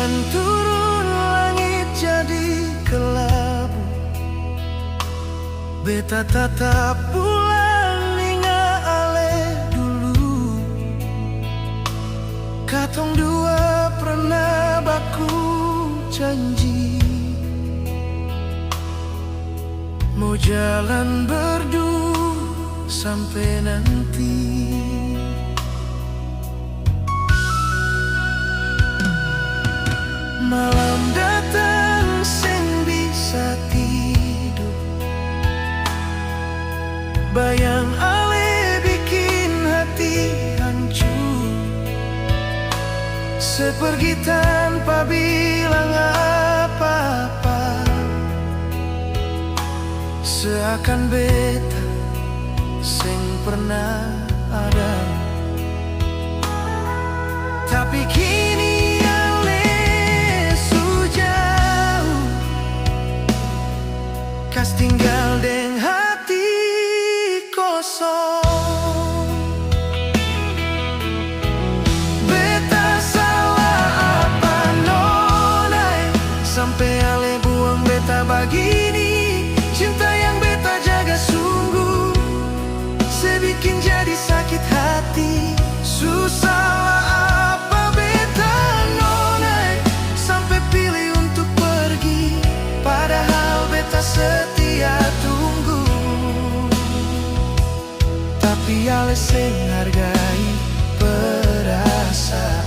Hujan turun, langit jadi kelabu. Beta tatap bulan inga ale dulu. Katong dua pernah baku janji mau jalan berdua sampai nanti. Malam datang seng bisa tidur. Bayang ale bikin hati hancur. Sepergi tanpa bilang apa-apa. Seakan beta seng pernah ada. Tapi kini ale su jauh. Kas tinggal deng hati kosong. Beta salah apa nonai sampai ale buang beta begini. Cinta yang beta jaga sungguh sebikin jadi sakit hati. Susah apa beta nonai sampai pilih untuk pergi, padahal beta setia tunggu. Tapi ale seng hargai perasaan.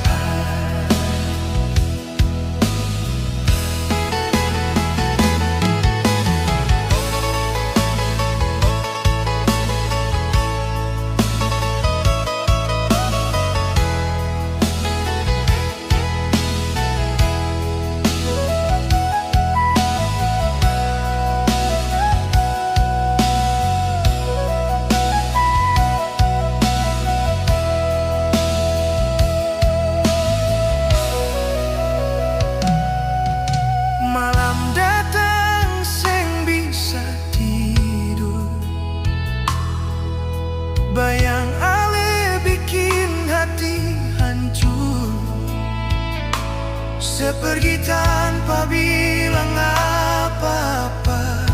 Bayang ale bikin hati hancur. Sepergi tanpa bilang apa-apa.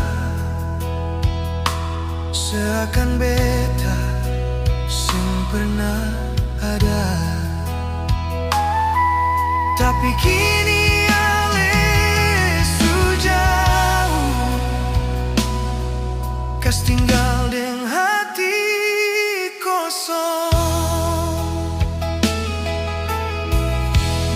Seakan beta seng pernah ada. Tapi kini ale su jauh. Kas tinggal deng hati kosong.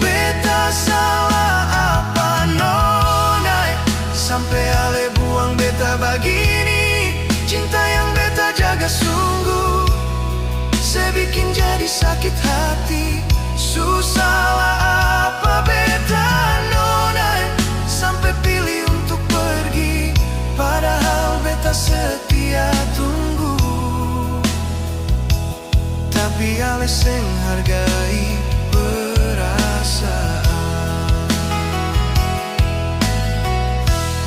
Beta salah apa nonai sampai ale buang beta begini. Cinta yang beta jaga sungguh sebikin jadi sakit hati. Susah apa beta nonai sampai pilih untuk pergi, padahal beta setia tunggu. Tapi ale seng hargai perasaan.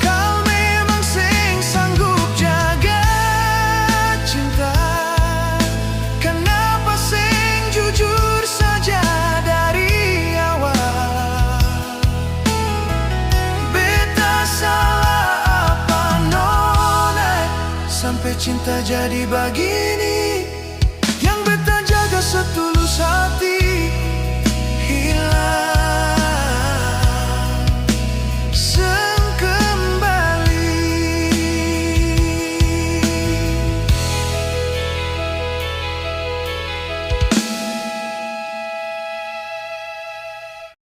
Kau memang seng sanggup jaga cinta. Kenapa seng jujur saja dari awal? Beta salah apa nonai sampai cinta jadi begini. Setulus hati